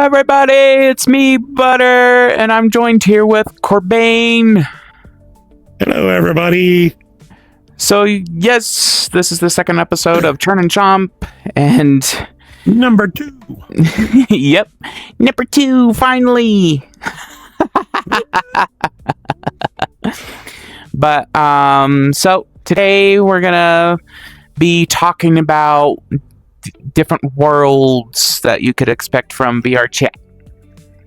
everybody, it's me, Butter, and I'm joined here with Corbane. Hello, everybody. So, yes, this is the second episode of Churn Chomp, and... Number 2. Yep, number 2, finally! But, so, today we're gonna be talking about different worlds that you could expect from Vrchat.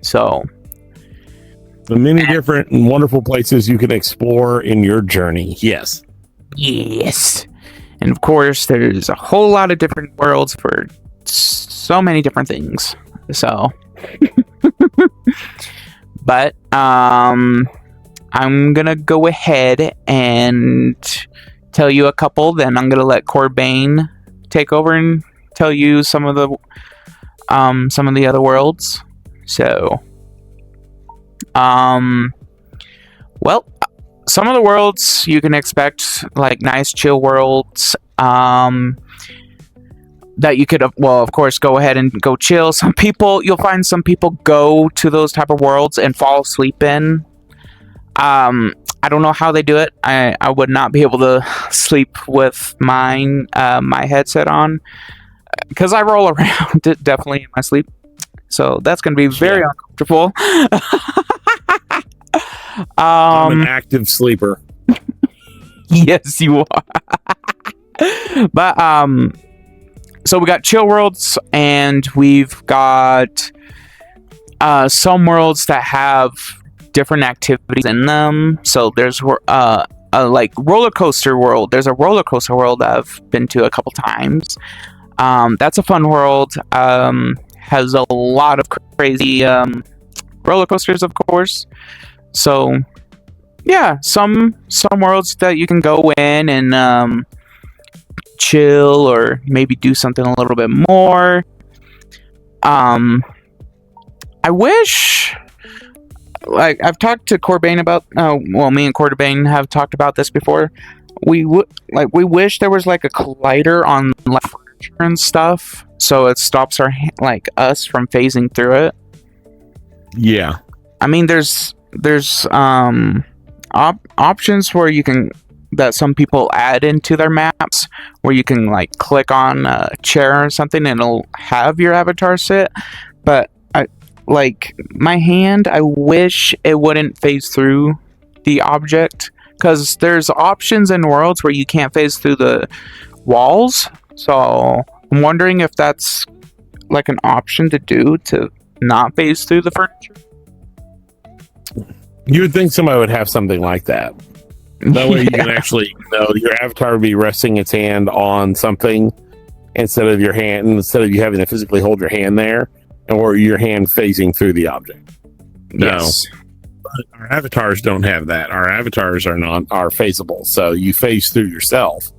So, the many different and wonderful places you can explore in your journey. Yes. Yes. And of course, there's a whole lot of different worlds for so many different things. So, but I'm gonna go ahead and tell you a couple. Then I'm gonna let Corbane take over and tell you some of the other worlds. So, well, some of the worlds you can expect, like nice chill worlds, that you could, well, of course, go ahead and go chill. Some people, you'll find some people go to those type of worlds and fall asleep in. I don't know how they do it. I would not be able to sleep with my headset on, because I roll around definitely in my sleep. So that's going to be very uncomfortable. I'm an active sleeper. Yes, you are. But so we got chill worlds, and we've got some worlds that have different activities in them. So there's like roller coaster world. There's a roller coaster world I've been to a couple times. That's a fun world. Has a lot of crazy roller coasters, of course. So, yeah, some worlds that you can go in and chill, or maybe do something a little bit more. I wish, like, I've talked to Corbane about. Me and Corbane have talked about this before. We wish there was like a collider on like furniture and stuff, so it stops us from phasing through it. Yeah, I mean, there's options where you can, that some people add into their maps, where you can like click on a chair or something and it'll have your avatar sit. But my hand, I wish it wouldn't phase through the object, because there's options in worlds where you can't phase through the walls. So I'm wondering if that's like an option to do, to not phase through the furniture. You would think somebody would have something like that. That way you can actually, your avatar would be resting its hand on something instead of your hand, instead of you having to physically hold your hand there, or your hand phasing through the object. Yes. No. But our avatars don't have that. Our avatars are phaseable. So you phase through yourself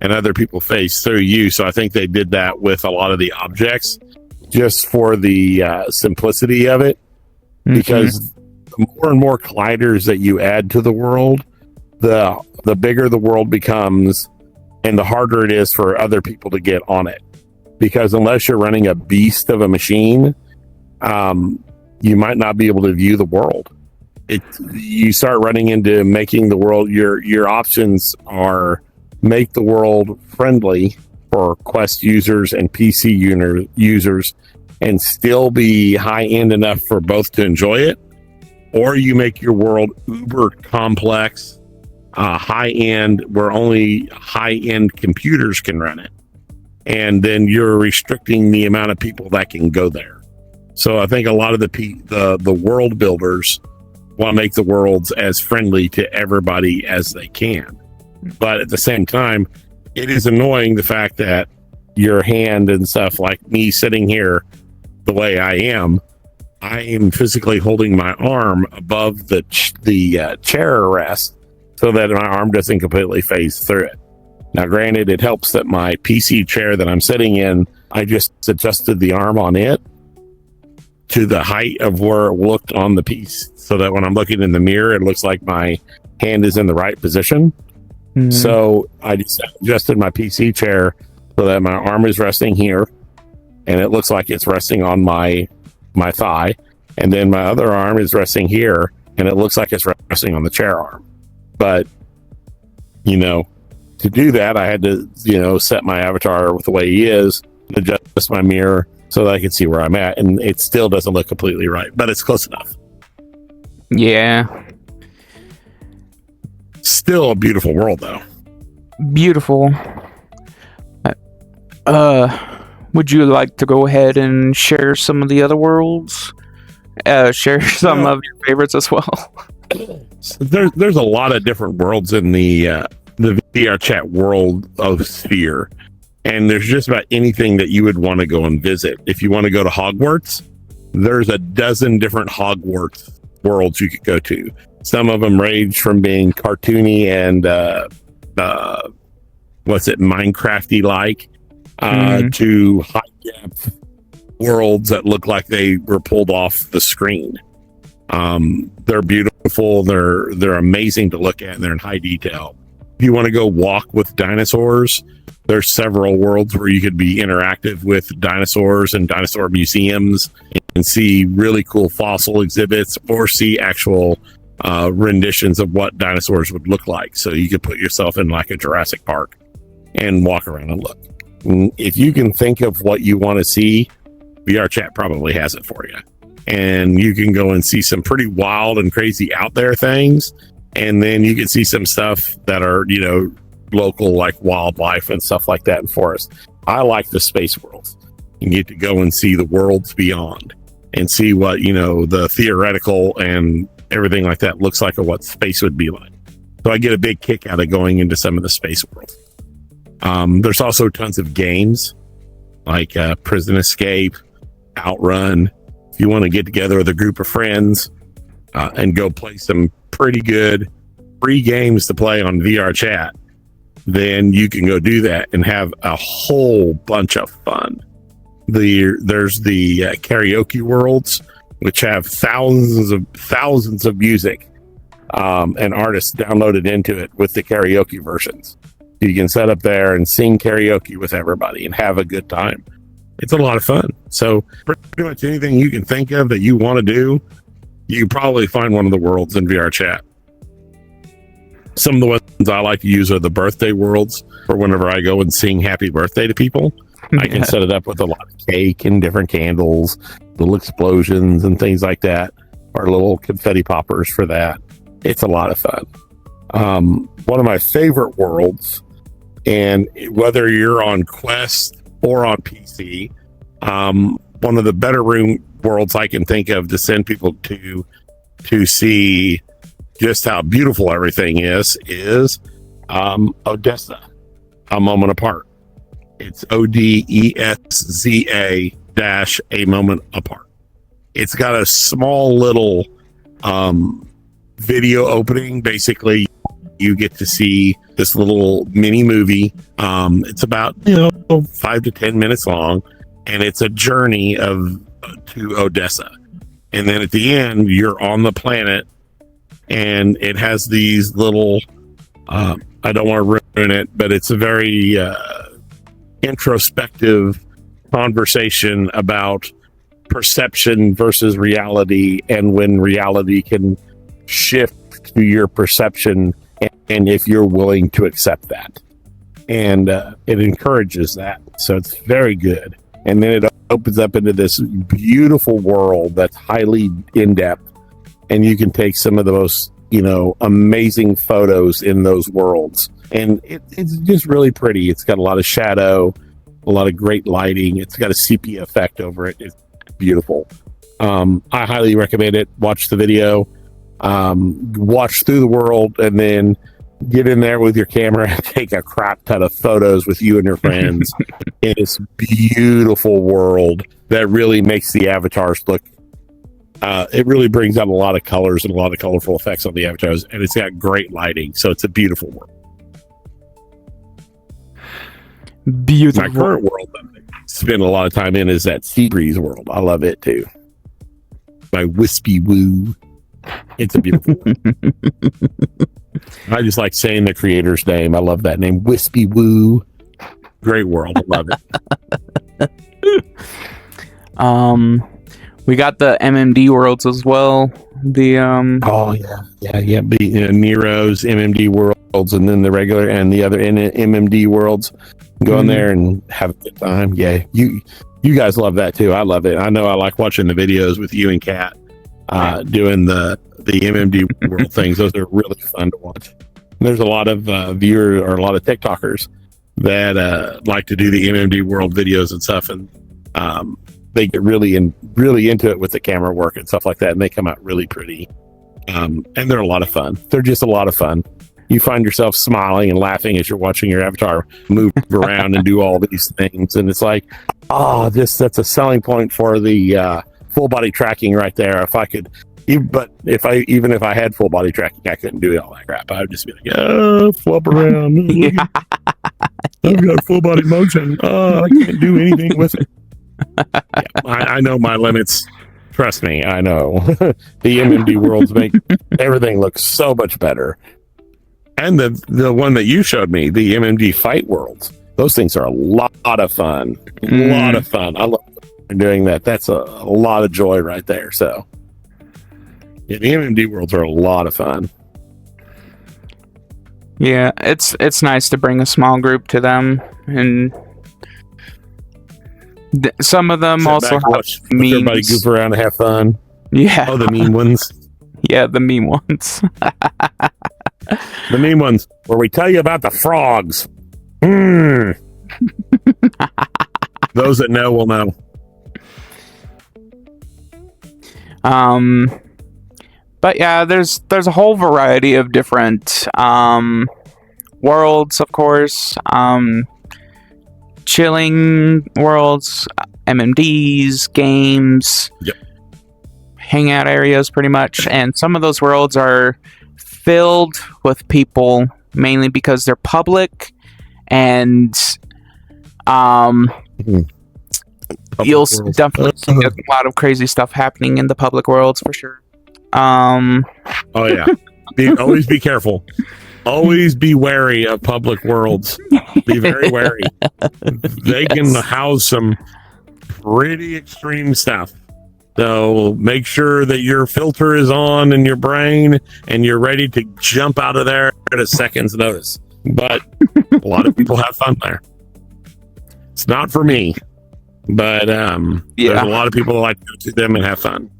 and other people phase through you. So I think they did that with a lot of the objects just for the simplicity of it. Because the more and more colliders that you add to the world, the bigger the world becomes, and the harder it is for other people to get on it. Because unless you're running a beast of a machine, you might not be able to view the world. You start running into making the world, your options are make the world friendly for Quest users and PC users, and still be high-end enough for both to enjoy it, or you make your world uber complex, high-end, where only high-end computers can run it, and then you're restricting the amount of people that can go there. So I think a lot of the world builders want to make the worlds as friendly to everybody as they can, but at the same time, it is annoying the fact that your hand and stuff, like me sitting here the way I am physically holding my arm above the chair rest so that my arm doesn't completely phase through it. Now, granted, it helps that my PC chair that I'm sitting in, I just adjusted the arm on it to the height of where it looked on the piece, so that when I'm looking in the mirror, it looks like my hand is in the right position. Mm-hmm. So I just adjusted my PC chair so that my arm is resting here, and it looks like it's resting on my my thigh, and then my other arm is resting here, and it looks like it's resting on the chair arm. But, to do that, I had to, set my avatar with the way he is, adjust my mirror so that I can see where I'm at, and it still doesn't look completely right, but it's close enough. Yeah. Still a beautiful world, though. Beautiful. Would you like to go ahead and share some of the other worlds? Share some of your favorites as well. There's a lot of different worlds in the VRChat world of Sphere, and there's just about anything that you would want to go and visit. If you want to go to Hogwarts, there's a dozen different Hogwarts worlds you could go to. Some of them range from being cartoony and Minecrafty like to high depth worlds that look like they were pulled off the screen. They're beautiful, they're amazing to look at, and they're in high detail. If you want to go walk with dinosaurs, there's several worlds where you could be interactive with dinosaurs and dinosaur museums and see really cool fossil exhibits, or see actual renditions of what dinosaurs would look like. So you could put yourself in like a Jurassic Park and walk around and look. If you can think of what you want to see, VRChat probably has it for you. And you can go and see some pretty wild and crazy out there things. And then you can see some stuff that are, local, like wildlife and stuff like that in forest. I like the space worlds. You get to go and see the worlds beyond and see what, the theoretical and everything like that looks like, or what space would be like. So I get a big kick out of going into some of the space worlds. There's also tons of games like Prison Escape, Outrun. If you want to get together with a group of friends and go play some pretty good free games to play on VRChat, then you can go do that and have a whole bunch of fun. There's the karaoke worlds, which have thousands of music and artists downloaded into it with the karaoke versions. You can set up there and sing karaoke with everybody and have a good time. It's a lot of fun. So pretty much anything you can think of that you want to do, you can probably find one of the worlds in VRChat. Some of the ones I like to use are the birthday worlds, for whenever I go and sing happy birthday to people. I can set it up with a lot of cake and different candles, little explosions and things like that, or little confetti poppers for that. It's a lot of fun. One of my favorite worlds, and whether you're on Quest or on PC, one of the better worlds I can think of to send people to see just how beautiful everything is Odessa, A Moment Apart. It's ODESZA -A Moment Apart. It's got a small little video opening. Basically, you get to see this little mini movie. It's about 5 to 10 minutes long, and it's a journey to Odessa. And then at the end, you're on the planet, and it has these little I don't want to ruin it, but it's a very introspective conversation about perception versus reality, and when reality can shift to your perception, and if you're willing to accept that. And it encourages that. So it's very good. And then it opens up into this beautiful world that's highly in-depth, and you can take some of the most amazing photos in those worlds, and it's just really pretty. It's got a lot of shadow, a lot of great lighting. It's got a sepia effect over it. It's beautiful. I highly recommend it. Watch the video, watch through the world, and then get in there with your camera and take a crap ton of photos with you and your friends in this beautiful world that really makes the avatars look it really brings out a lot of colors and a lot of colorful effects on the avatars, and it's got great lighting, so it's a beautiful world. Beautiful. My current world that I spend a lot of time in is that Sea Breeze world. I love it too. By Wispy Woo. It's a beautiful world. I just like saying the creator's name. I love that name, Wispy Woo. Great world. I love it. We got the MMD worlds as well. The Oh yeah. The Nero's MMD worlds, and then the regular and the other MMD worlds. Go in there and have a good time. Yeah, you guys love that too. I love it. I know I like watching the videos with you and Kat doing the MMD world things. Those are really fun to watch. And there's a lot of viewers or a lot of TikTokers that like to do the MMD world videos and stuff, and they get really into it with the camera work and stuff like that, and they come out really pretty. And they're a lot of fun. They're just a lot of fun. You find yourself smiling and laughing as you're watching your avatar move around and do all these things, and it's like, that's a selling point for the full body tracking right there. If I could, but even if I had full body tracking, I couldn't do all that crap. I would just be like, flop around. I've got full body motion. I can't do anything with it. I know my limits. Trust me, I know. The MMD worlds make everything look so much better. And the one that you showed me, the MMD fight worlds, those things are a lot of fun. A lot of fun. I love doing that. That's a lot of joy right there. So, yeah, the MMD worlds are a lot of fun. Yeah, it's nice to bring a small group to them, and some of them also have watch everybody goof around and have fun. Yeah. Oh, the meme ones. Yeah, the meme ones. The meme ones where we tell you about the frogs. Those that know will know. But yeah, there's a whole variety of different worlds, of course. Chilling worlds, MMDs, games, hangout areas, pretty much. And some of those worlds are filled with people, mainly because they're public, and you'll definitely see a lot of crazy stuff happening in the public worlds for sure. Oh yeah, always be careful. Always be wary of public worlds. Be very wary. They can house some pretty extreme stuff. So make sure that your filter is on in your brain and you're ready to jump out of there at a second's notice. But a lot of people have fun there. It's not for me, but there's a lot of people that like to go to them and have fun.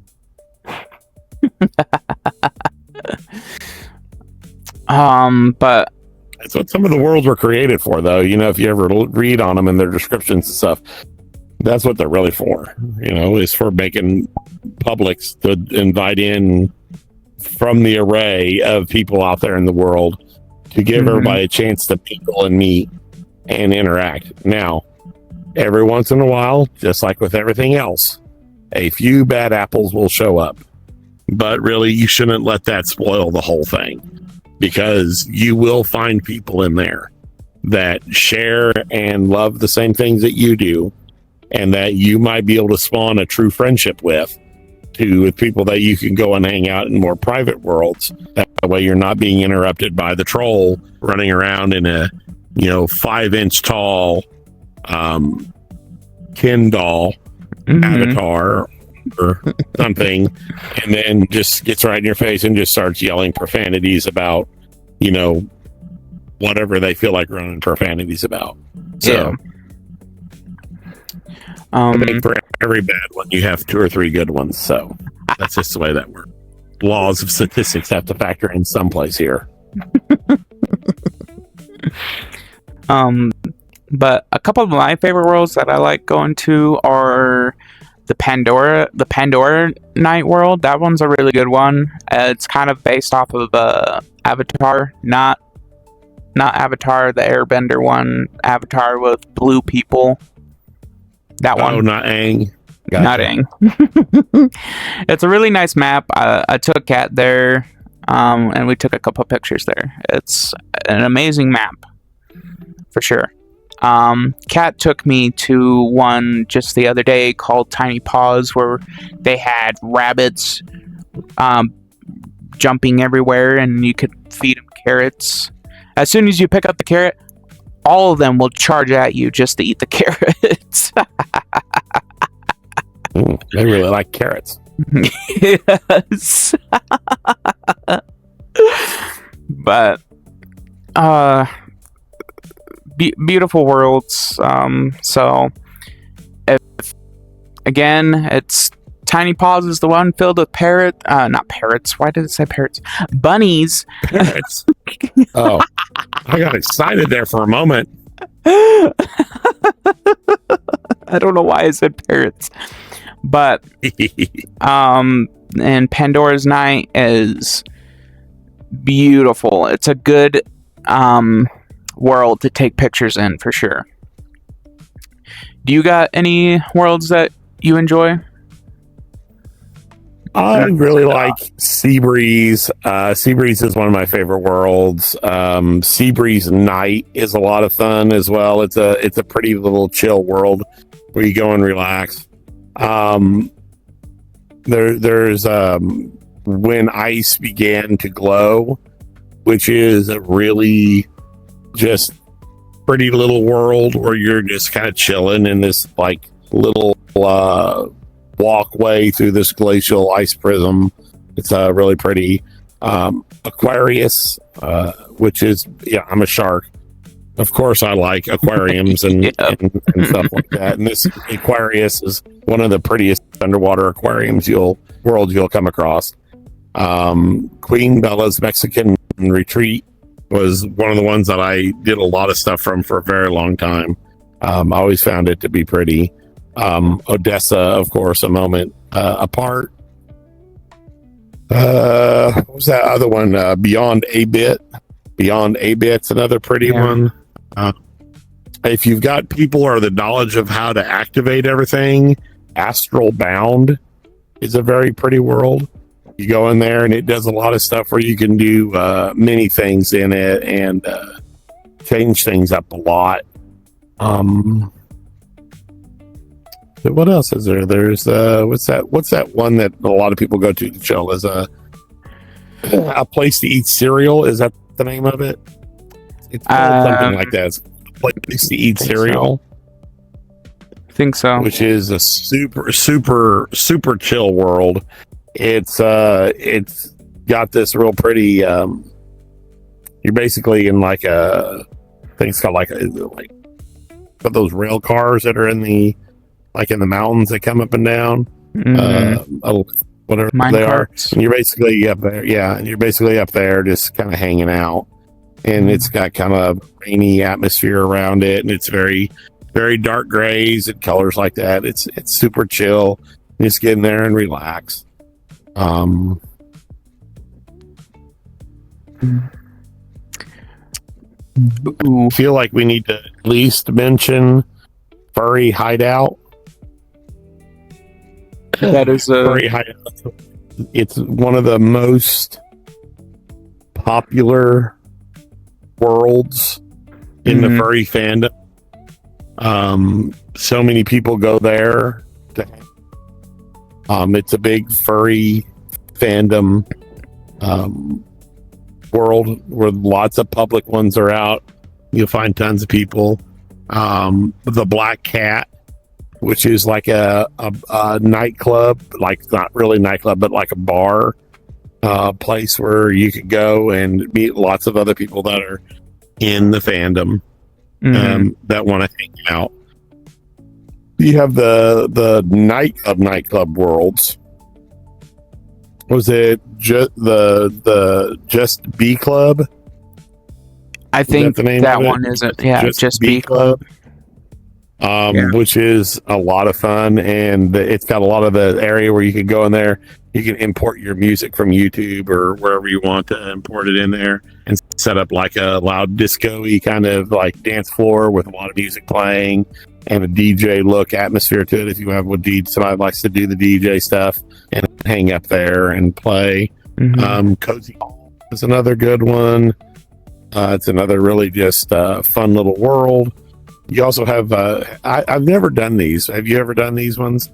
But that's what some of the worlds were created for, though. You know, if you ever read on them and their descriptions and stuff, that's what they're really for. You know, is for making publics to invite in from the array of people out there in the world to give everybody a chance to mingle and meet and interact. Now, every once in a while, just like with everything else, a few bad apples will show up. But really, you shouldn't let that spoil the whole thing, because you will find people in there that share and love the same things that you do, and that you might be able to spawn a true friendship with people that you can go and hang out in more private worlds. That way you're not being interrupted by the troll running around in a 5-inch tall Ken doll avatar or something, and then just gets right in your face and just starts yelling profanities about whatever they feel like running profanities about. So I think for every bad one you have 2 or 3 good ones. So that's just the way that works. Laws of statistics have to factor in someplace here. But a couple of my favorite worlds that I like going to are the Pandora Night world. That one's a really good one. It's kind of based off of Avatar, not Avatar, the Airbender one. Avatar with blue people. That one. Oh, not Aang. Gotcha. Not Aang. It's a really nice map. I took Kat there, and we took a couple pictures there. It's an amazing map, for sure. Kat took me to one just the other day called Tiny Paws, where they had rabbits jumping everywhere, and you could feed them carrots. As soon as you pick up the carrot, all of them will charge at you just to eat the carrots. They really like carrots. Yes. But beautiful worlds. So if again, it's Tiny Paws is the one filled with not parrots. Why did it say parrots? Bunnies. Parrots. Oh, I got excited there for a moment. I don't know why I said parrots, but and Pandora's Night is beautiful. It's a good world to take pictures in for sure. Do you got any worlds that you enjoy? I really like Seabreeze. Seabreeze is one of my favorite worlds. Seabreeze Night is a lot of fun as well. It's a pretty little chill world where you go and relax. There's When Ice Began to Glow, which is a really just pretty little world where you're just kind of chilling in this like little walkway through this glacial ice prism. It's really pretty. Aquarius, which is, I'm a shark. Of course, I like aquariums and stuff like that. And this Aquarius is one of the prettiest underwater aquariums you'll come across. Queen Bella's Mexican Retreat was one of the ones that I did a lot of stuff from for a very long time. I always found it to be pretty. Odessa, of course, a moment apart. What was that other one? Beyond a Bit's another pretty one. If you've got people or the knowledge of how to activate everything, Astral Bound is a very pretty world. You go in there and it does a lot of stuff where you can do many things in it and change things up a lot. What else is there? There's what's that one that a lot of people go to chill? Is a place to eat cereal. Is that the name of it? It's called something like that. It's a place to eat cereal. I think so. Which is a super chill world. It's got this real pretty. You're basically in like a thing. It's called like those rail cars that are in the mountains that come up and down. Whatever Mine they carts. are. And you're basically up there. Yeah, and you're basically up there just kind of hanging out. And it's got kind of rainy atmosphere around it, and it's very, very dark grays and colors like that. It's super chill. Just get in there and relax. Feel like we need to at least mention Furry Hideout. That is a Furry Hideout. It's one of the most popular worlds in the furry fandom. So many people go there. It's a big furry fandom world where lots of public ones are out. You'll find tons of people. The Black Cat, which is like a nightclub, like not really nightclub, but like a bar place where you could go and meet lots of other people that are in the fandom that want to hang out. You have the nightclub worlds. Was it just the Just B Club? I think that one is it. Yeah, Just B Club. Which is a lot of fun, and it's got a lot of the area where you can go in there. You can import your music from YouTube or wherever you want to import it in there and set up like a loud disco-y kind of like dance floor with a lot of music playing and a DJ look atmosphere to it. If you have somebody likes to do the DJ stuff and hang up there and play. Cozy Hall is another good one. It's another really just fun little world. You also have I've never done these. Have you ever done these ones?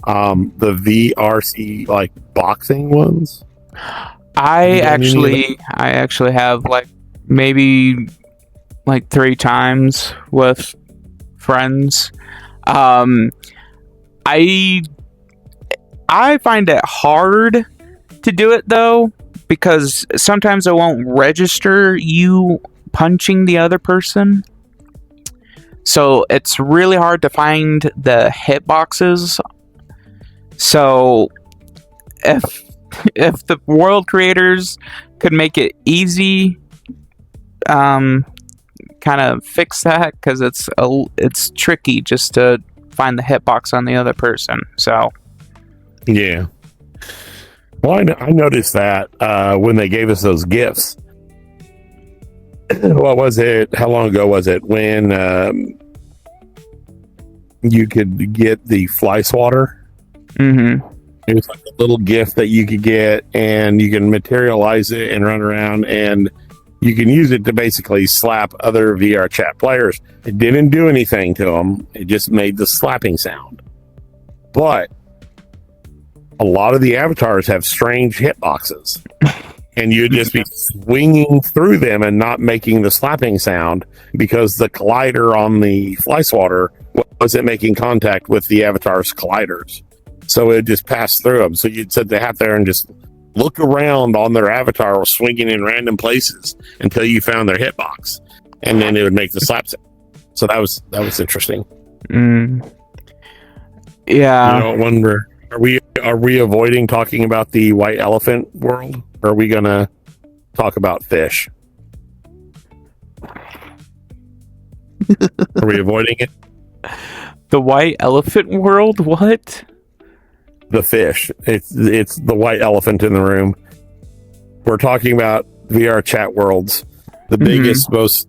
The VRC like boxing ones? I actually have like maybe like 3 times with friends. I I find it hard to do it though, because sometimes it won't register you punching the other person. So it's really hard to find the hitboxes. So if the world creators could make it easy, kind of fix that, because it's tricky just to find the hitbox on the other person. So yeah. Well, I noticed that when they gave us those gifts. What was it? How long ago was it when you could get the fly swatter? Mm-hmm. It was like a little gift that you could get, and you can materialize it and run around, and you can use it to basically slap other VRChat players. It didn't do anything to them. It just made the slapping sound. But a lot of the avatars have strange hitboxes. And you'd just be swinging through them and not making the slapping sound because the collider on the fly swatter wasn't making contact with the avatar's colliders. So it just passed through them. So you'd sit there and just look around on their avatar swinging in random places until you found their hitbox. And then it would make the slap sound. So that was interesting. Yeah. You know, I wonder, are we avoiding talking about the white elephant world? Or are we gonna talk about fish? Are we avoiding it? The white elephant world? What? The fish. It's the white elephant in the room. We're talking about VRChat worlds. The biggest, most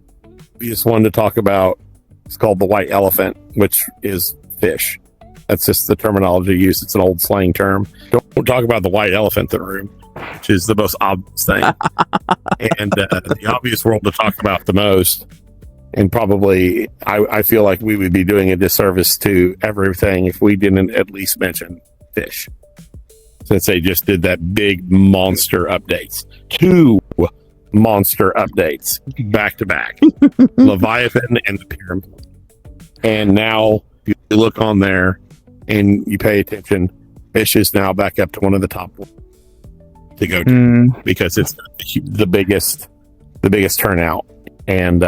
obvious one to talk about is called the white elephant, which is fish. That's just the terminology used. It's an old slang term. Don't talk about the white elephant in the room, which is the most obvious thing. And the obvious world to talk about the most. And probably, I feel like we would be doing a disservice to everything if we didn't at least mention fish. Since they just did that big monster updates. 2 monster updates back to back. Leviathan and the Pyramid. And now, if you look on there and you pay attention, fish is now back up to one of the top to go to because it's the biggest turnout, and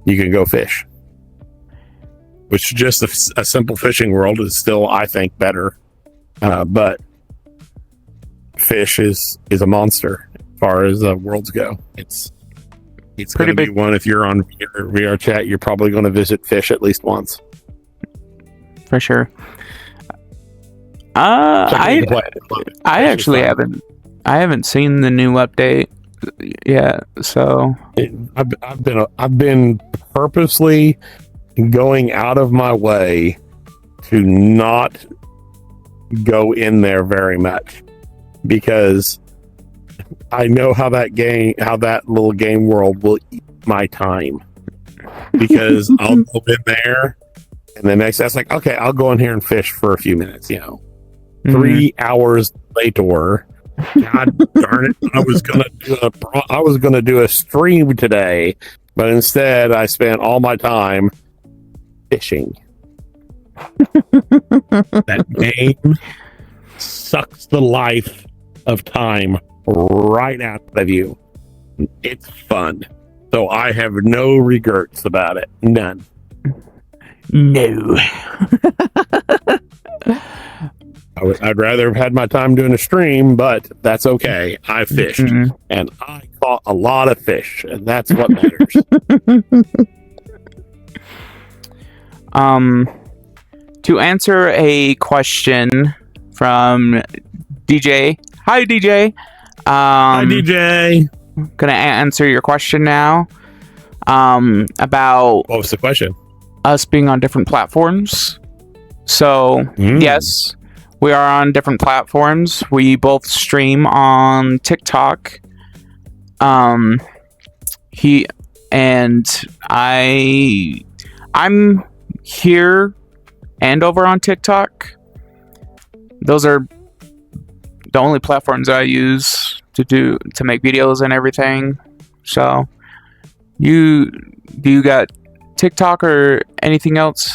you can go fish, which just a simple fishing world is still, I think, better, but fish is a monster as far as worlds go. It's going to be one. If you're on VRChat, you're probably going to visit fish at least once for sure. I actually haven't seen the new update yet, so I've been purposely going out of my way to not go in there very much because I know how that little game world will eat my time, because I'll go in there and the next that's like, okay, I'll go in here and fish for a few minutes, 3 hours later. God darn it! I was gonna do a stream today, but instead I spent all my time fishing. That game sucks the life of time right out of you. It's fun, so I have no regrets about it. None. No. I'd rather have had my time doing a stream, but that's okay. I fished, and I caught a lot of fish, and that's what matters. To answer a question from DJ. Hi, DJ. Hi, DJ. Gonna answer your question now. About What was the question? Us being on different platforms. So, yes. We are on different platforms. We both stream on TikTok. I'm here and over on TikTok. Those are the only platforms I use to make videos and everything. So, do you got TikTok or anything else?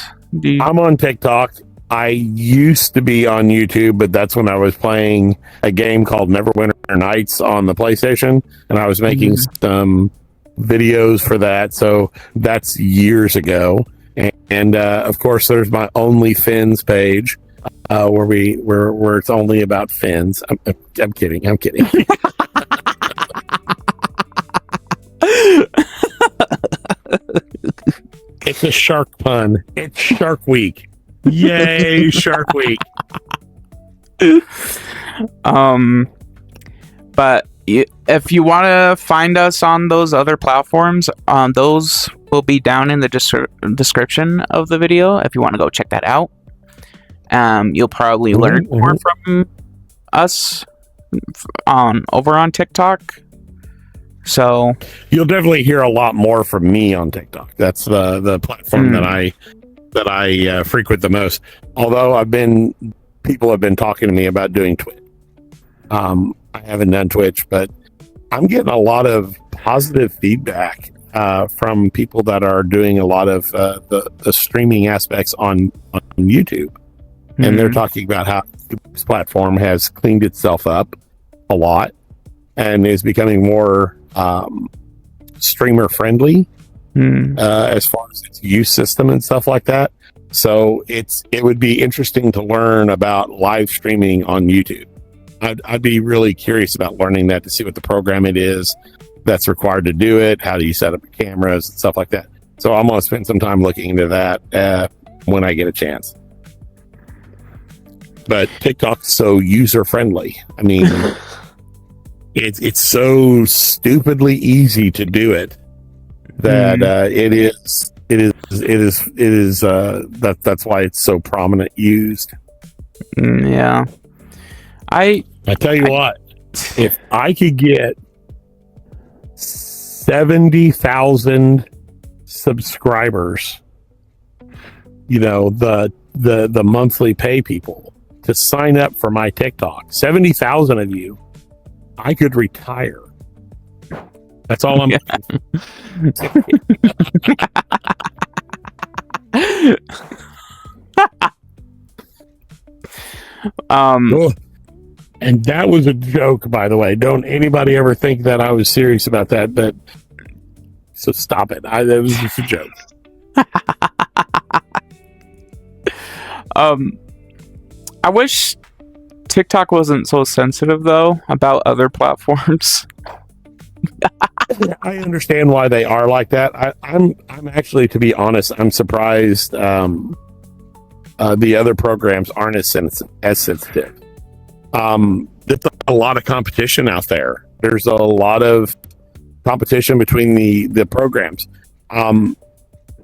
I'm on TikTok. I used to be on YouTube, but that's when I was playing a game called Neverwinter Nights on the PlayStation, and I was making some videos for that. So that's years ago. And of course, there's my OnlyFins page, where it's only about fins. I'm kidding. It's a shark pun. It's Shark Week. Yay, Shark Week. But if you want to find us on those other platforms, those will be down in the description of the video if you want to go check that out. You'll probably learn more from us over on TikTok. So you'll definitely hear a lot more from me on TikTok. That's the platform that I frequent the most. Although people have been talking to me about doing Twitch. I haven't done Twitch, but I'm getting a lot of positive feedback from people that are doing a lot of the streaming aspects on YouTube. And they're talking about how this platform has cleaned itself up a lot and is becoming more streamer friendly as far as its use system and stuff like that. So it would be interesting to learn about live streaming on YouTube. I'd be really curious about learning that, to see what the program it is that's required to do it. How do you set up your cameras and stuff like that? So I'm going to spend some time looking into that when I get a chance. But TikTok's so user friendly. I mean, it's so stupidly easy to do it that that's why it's so prominent used. Yeah. I tell you what, if I could get 70,000 subscribers, the monthly pay people to sign up for my TikTok, 70,000 of you, I could retire. That's all I'm And that was a joke, by the way. Don't anybody ever think that I was serious about that, but so stop it. That was just a joke. I wish TikTok wasn't so sensitive, though, about other platforms. I understand why they are like that. I'm actually, to be honest, I'm surprised the other programs aren't as sensitive. There's a lot of competition out there. There's a lot of competition between the programs. And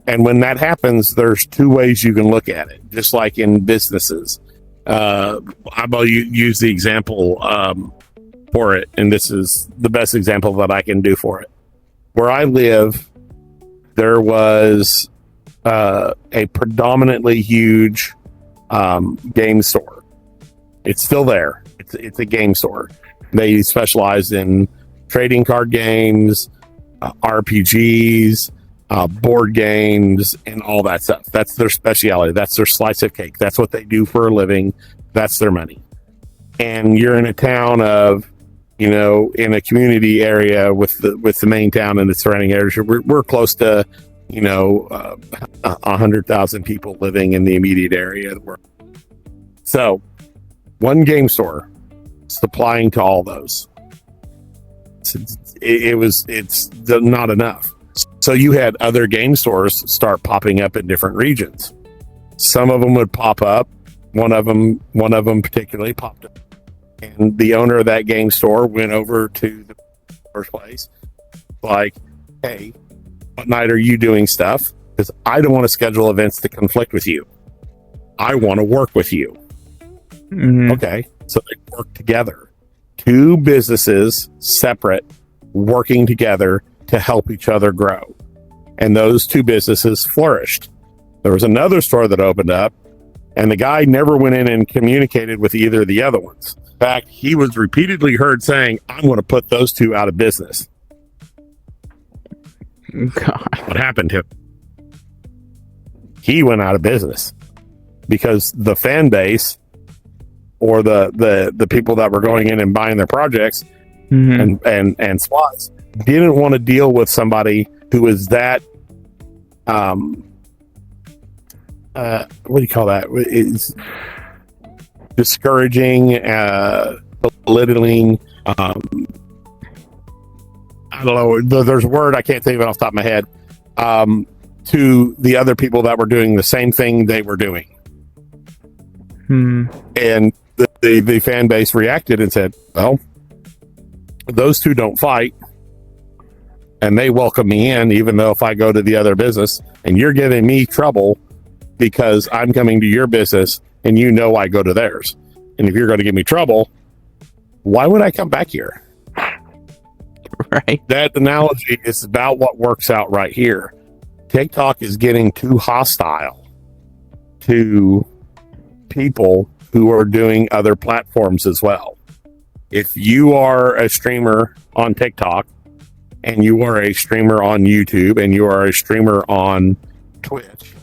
when that happens, there's two ways you can look at it, just like in businesses. I'll use the example for it, and this is the best example that I can do for it. Where I live, there was a predominantly huge game store. It's still there. It's a game store. They specialize in trading card games, RPGs, board games, and all that stuff. That's their specialty. That's their slice of cake. That's what they do for a living. That's their money. And you're in a town of, in a community area with the main town and the surrounding areas. We're close to, 100,000 people living in the immediate area. So, one game store supplying to all those. It's not enough. So you had other game stores start popping up in different regions. Some of them would pop up. One of them particularly popped up. And the owner of that game store went over to the first place, like, hey, what night are you doing stuff? Because I don't want to schedule events to conflict with you. I want to work with you. Mm-hmm. Okay. So they work together. Two businesses, separate, working together to help each other grow. And those two businesses flourished. There was another store that opened up, and the guy never went in and communicated with either of the other ones. In fact, he was repeatedly heard saying, I'm going to put those two out of business. God. What happened to him? He went out of business. because the fan base or the people that were going in and buying their projects and spots didn't want to deal with somebody who was that what do you call that? It's discouraging, belittling. I don't know. There's a word I can't think of it off the top of my head. To the other people that were doing the same thing they were doing, and the fan base reacted and said, "Well, those two don't fight, and they welcome me in, even though if I go to the other business, and you're giving me trouble because I'm coming to your business, and you know I go to theirs, and if you're going to give me trouble, why would I come back here?" Right. That analogy is about what works out right here. TikTok is getting too hostile to people who are doing other platforms as well. If you are a streamer on TikTok and you are a streamer on YouTube and you are a streamer on Twitch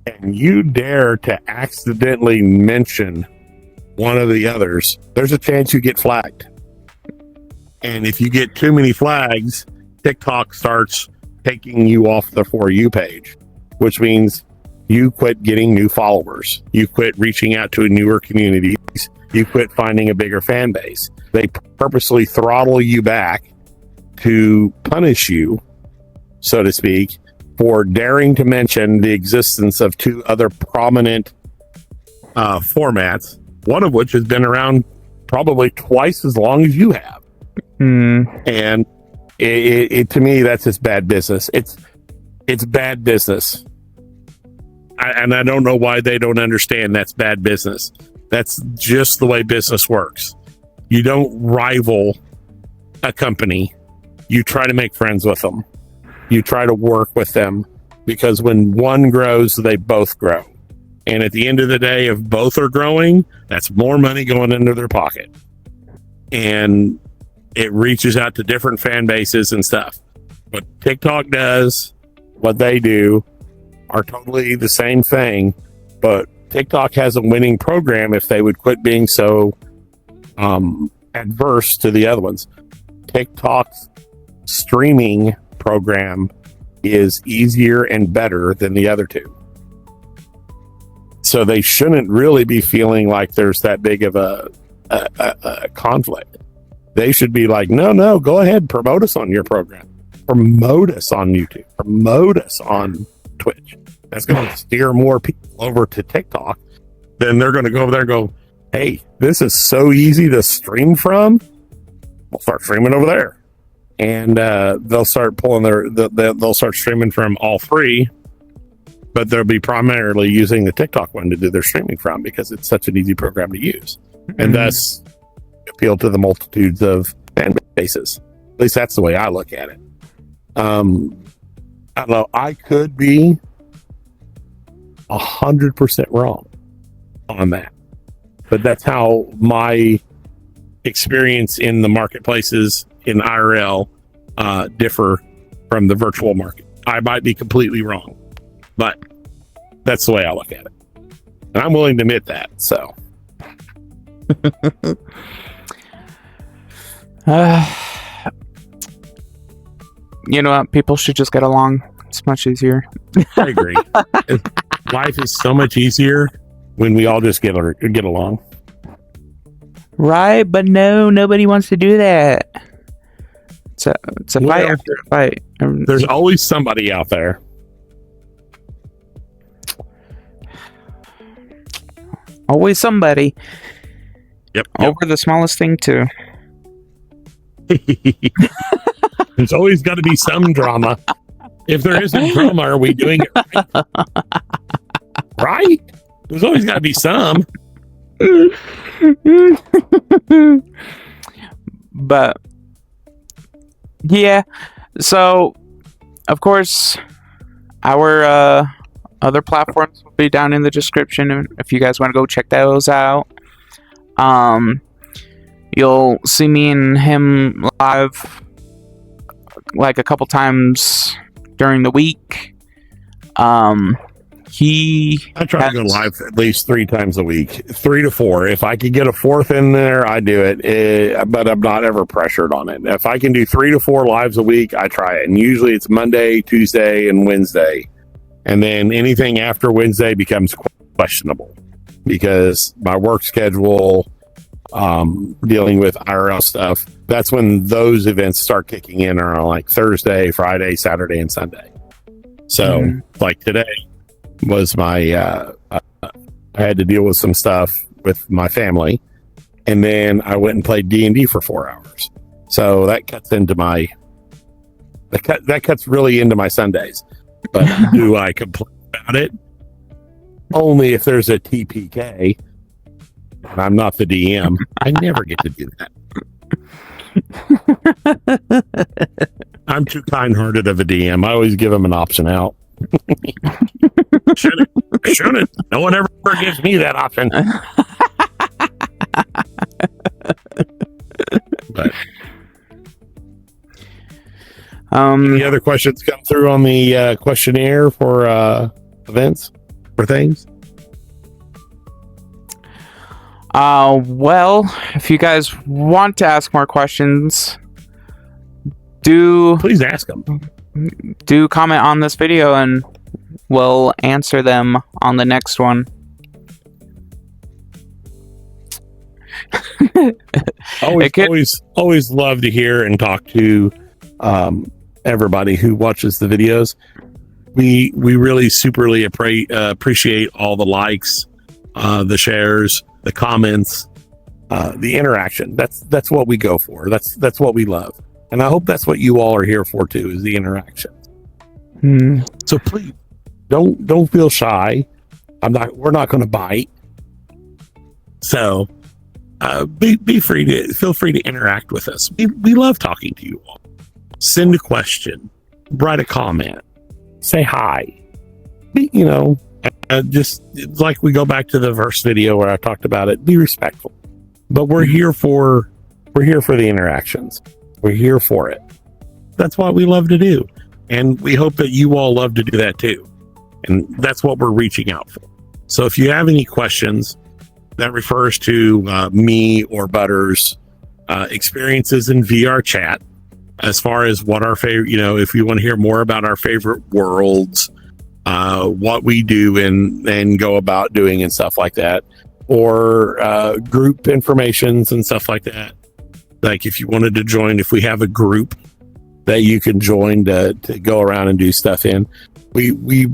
and you dare to accidentally mention one of the others, there's a chance you get flagged. And if you get too many flags, TikTok starts taking you off the For You page, which means you quit getting new followers. You quit reaching out to newer communities. You quit finding a bigger fan base. They purposely throttle you back to punish you, so to speak, for daring to mention the existence of two other prominent formats, one of which has been around probably twice as long as you have. And it to me, that's just bad business. It's bad business. And I don't know why they don't understand that's bad business. That's just the way business works. You don't rival a company. You try to make friends with them. You try to work with them, because when one grows, they both grow. And at the end of the day, if both are growing, that's more money going into their pocket. And it reaches out to different fan bases and stuff. What TikTok does, what they do, are totally the same thing, but TikTok has a winning program if they would quit being so adverse to the other ones. TikTok's streaming program is easier and better than the other two. So they shouldn't really be feeling like there's that big of a conflict. They should be like, no, go ahead, promote us on your program. Promote us on YouTube. Promote us on Twitch. That's going to steer more people over to TikTok. Then they're going to go over there and go, hey, this is so easy to stream from. We'll start streaming over there. And they'll start pulling they'll start streaming from all three, but they'll be primarily using the TikTok one to do their streaming from, because it's such an easy program to use. And thus appeal to the multitudes of fan bases. At least that's the way I look at it. I don't know. I could be 100% wrong on that, but that's how my experience in the marketplaces in IRL differ from the virtual market. I might be completely wrong, but that's the way I look at it, and I'm willing to admit that. So. You know what? People should just get along. It's much easier. I agree. Life is so much easier when we all just get along. Right, but nobody wants to do that. It's a fight after a fight. There's always somebody out there. Always somebody. Yep. Over the smallest thing too. There's always got to be some drama. If there isn't drama, are we doing it right? Right? There's always got to be some. But yeah, so of course our other platforms will be down in the description if you guys want to go check those out. You'll see me and him live like a couple times during the week. I try to go live at least 3 times a week, 3 to 4. If I could get a 4th in there, I do it, but I'm not ever pressured on it. If I can do 3 to 4 lives a week, I try it. And usually it's Monday, Tuesday, and Wednesday. And then anything after Wednesday becomes questionable because my work schedule, dealing with IRL stuff, that's when those events start kicking in are on like Thursday, Friday, Saturday, and Sunday. So like today was my, I had to deal with some stuff with my family, and then I went and played D&D for 4 hours. So that cuts into my, that cuts really into my Sundays. But do I complain about it? Only if there's a TPK and I'm not the DM. I never get to do that. I'm too kind-hearted of a DM. I always give them an option out. Shouldn't. No one ever gives me that option. But any other questions come through on the questionnaire for events or things? Well, if you guys want to ask more questions, please ask them. Do comment on this video and we'll answer them on the next one. Always love to hear and talk to everybody who watches the videos. We really superly appreciate all the likes, the shares, the comments, the interaction. That's what we go for. That's what we love, and I hope that's what you all are here for too, is the interaction. So please don't feel shy. We're not going to bite. So feel free to interact with us. We love talking to you all. Send a question, write a comment, say hi. Just like we go back to the verse video where I talked about it, be respectful. But we're here for the interactions. We're here for it. That's what we love to do. And we hope that you all love to do that too. And that's what we're reaching out for. So if you have any questions that refers to me or Butters' experiences in Vrchat, as far as what our favorite, if you want to hear more about our favorite worlds, what we do and go about doing and stuff like that, or group informations and stuff like that. Like if you wanted to join, if we have a group that you can join to go around and do stuff in, we're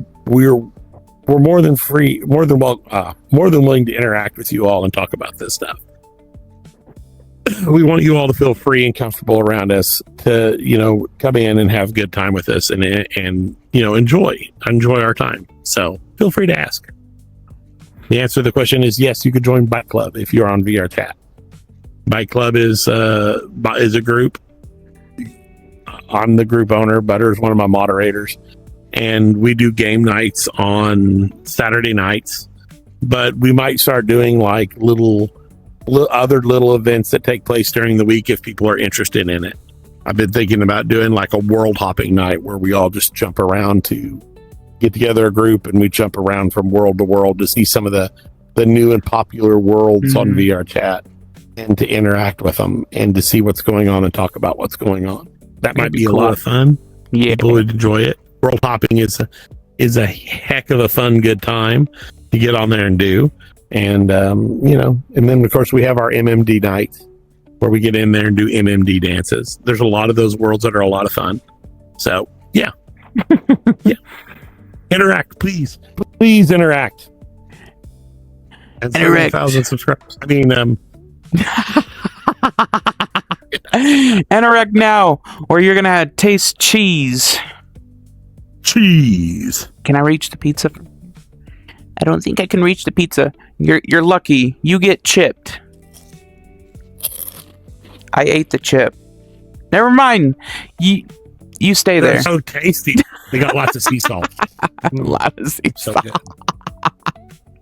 more than willing to interact with you all and talk about this stuff. We want you all to feel free and comfortable around us to, come in and have a good time with us and enjoy our time. So feel free to ask. The answer to the question is yes, you could join Bike Club if you're on Vrchat. Bike Club is a group. I'm the group owner. Butter is one of my moderators, and we do game nights on Saturday nights. But we might start doing like other little events that take place during the week if people are interested in it. I've been thinking about doing like a world hopping night where we all just jump around to get together a group and we jump around from world to world to see some of the new and popular worlds on Vrchat and to interact with them and to see what's going on and talk about what's going on. That might be cool. A lot of fun. Yeah, people would enjoy it. World hopping is a heck of a fun, good time to get on there and do. And, and then, of course, we have our MMD nights where we get in there and do MMD dances. There's a lot of those worlds that are a lot of fun. So, yeah. Yeah. Interact, please. Please interact. And 7,000 subscribers. I mean, interact now, or you're going to taste cheese. Cheese. Can I reach the pizza? I don't think I can reach the pizza. You're lucky. You get chipped. I ate the chip. Never mind. You stay there. They're so tasty. They got lots of sea salt. A lot of sea salt.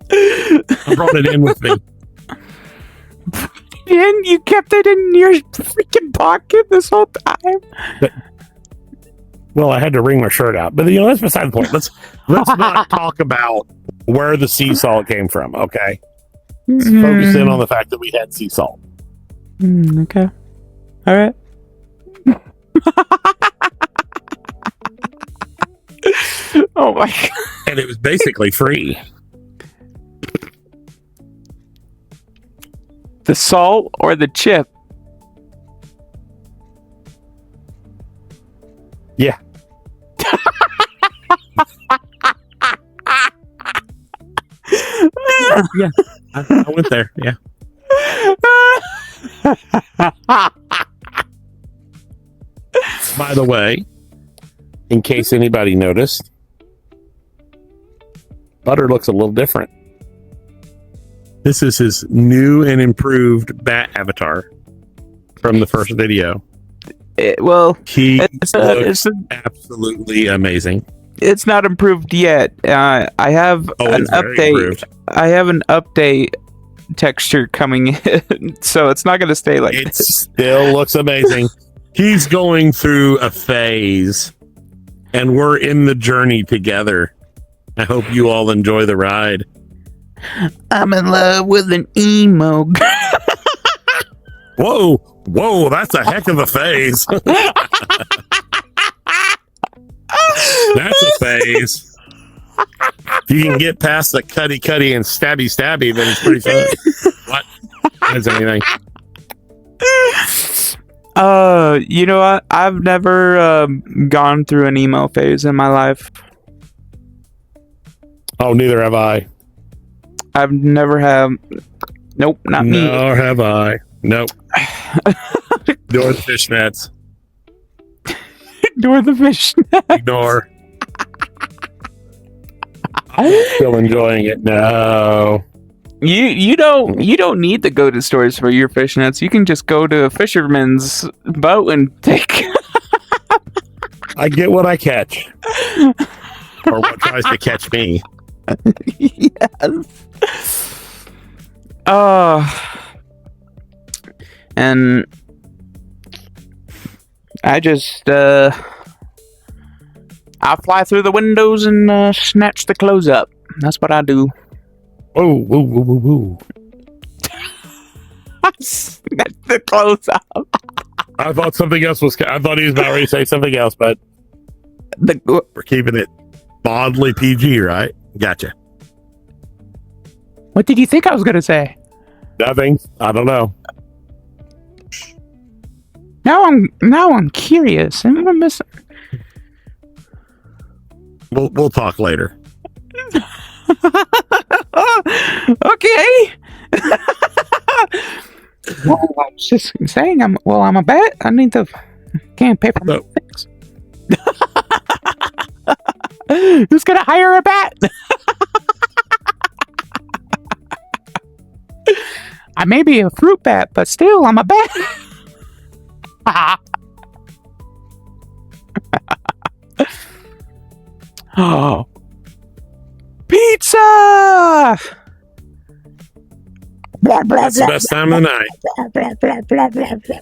Good. I brought it in with me. And you kept it in your freaking pocket this whole time. Well, I had to wring my shirt out, but that's beside the point. Let's not talk about where the sea salt came from. Okay, let's focus in on the fact that we had sea salt. Okay, all right. Oh my god! And it was basically free. The salt or the chip? Yeah. Yeah, I went there. Yeah. By the way, in case anybody noticed, Butter looks a little different. This is his new and improved bat avatar from the first video. He looks absolutely amazing. It's not improved yet. I have an update. Improved. I have an update texture coming in, so it's not going to stay like it this. Still looks amazing. He's going through a phase, and we're in the journey together. I hope you all enjoy the ride. I'm in love with an emo girl. Whoa, that's a heck of a phase. That's a phase. If you can get past the cutty and stabby, then it's pretty fun. What? That's anything. You know what? I've never gone through an emo phase in my life. Oh, neither have I. I've never have. Nope, not me. Nor have I. Nope. Ignore the fishnets. Ignore the fish. Ignore. I'm still enjoying it. No. You don't need to go to stores for your fishnets. You can just go to a fisherman's boat and take. I get what I catch. Or what tries to catch me. Yes. And I just I fly through the windows and snatch the clothes up. That's what I do. Whoa. Snatch the clothes up. I thought something else was. I thought he was about ready to say something else, but we're keeping it mildly PG, right? Gotcha. What did you think I was gonna say? Nothing. I don't know. Now I'm curious. I'm missing. We'll talk later. Okay. Well, I was just saying I'm a bat. I need to can't pay for my things. Who's gonna hire a bat? I may be a fruit bat, but still I'm a bat. Oh, pizza! Blah, blah, That's blah, the best time of the night. blah, blah, blah, blah, blah.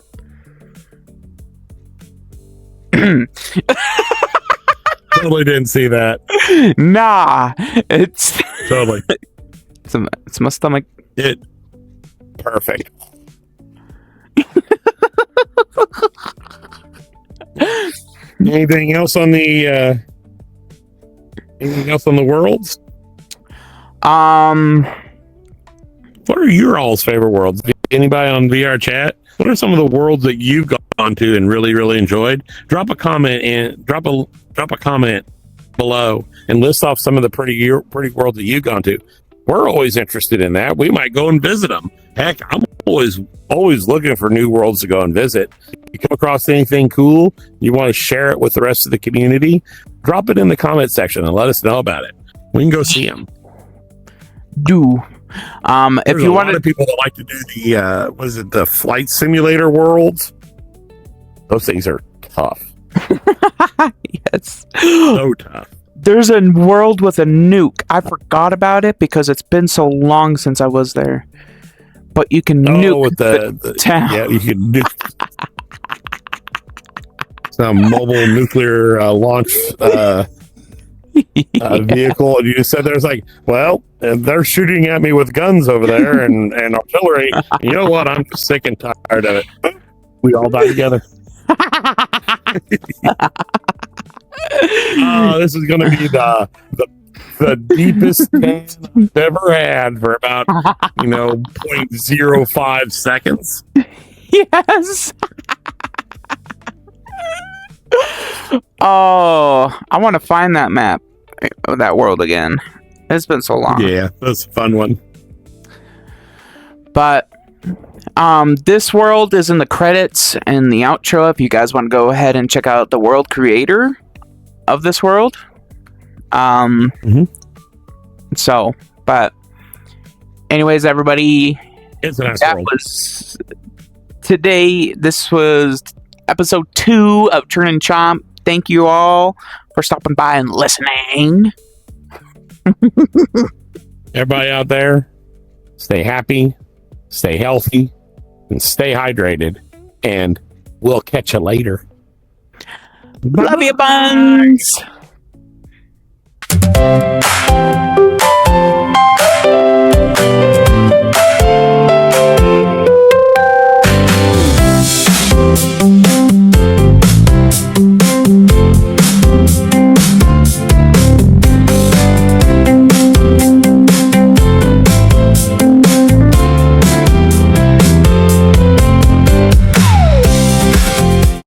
Totally didn't see that. Nah, it's Totally. it's my stomach. Perfect. Anything else on the worlds? What are your all's favorite worlds? Anybody on Vrchat? What are some of the worlds that you've gone to and really, really enjoyed? Drop a comment below and list off some of the pretty worlds that you've gone to. We're always interested in that. We might go and visit them. Heck, I'm always looking for new worlds to go and visit. If you come across anything cool, you want to share it with the rest of the community, drop it in the comment section and let us know about it. We can go see them. If you want, a lot of people that like to do the flight simulator worlds. Those things are tough. yes, So tough. there's a world with a nuke. I forgot about it because it's been so long since I was there. But you can nuke with the town. Yeah, you can nuke. some mobile nuclear launch vehicle, and you just sat there. It's like, well, they're shooting at me with guns over there and artillery. You know what? I'm just sick and tired of it. We all die together. This is going to be the deepest tan I've ever had for about 0.05 seconds. Yes. Oh, I want to find that map of that world again. It's been so long. Yeah, that's a fun one. But this world is in the credits and the outro if you guys want to go ahead and check out the world creator of this world. So, but anyways, everybody, it's a nice that world. was today. This was episode 2 of Churn and Chomp. Thank you all for stopping by and listening. Everybody out there, stay happy, stay healthy, and stay hydrated. And we'll catch you later. Love you, Bunns.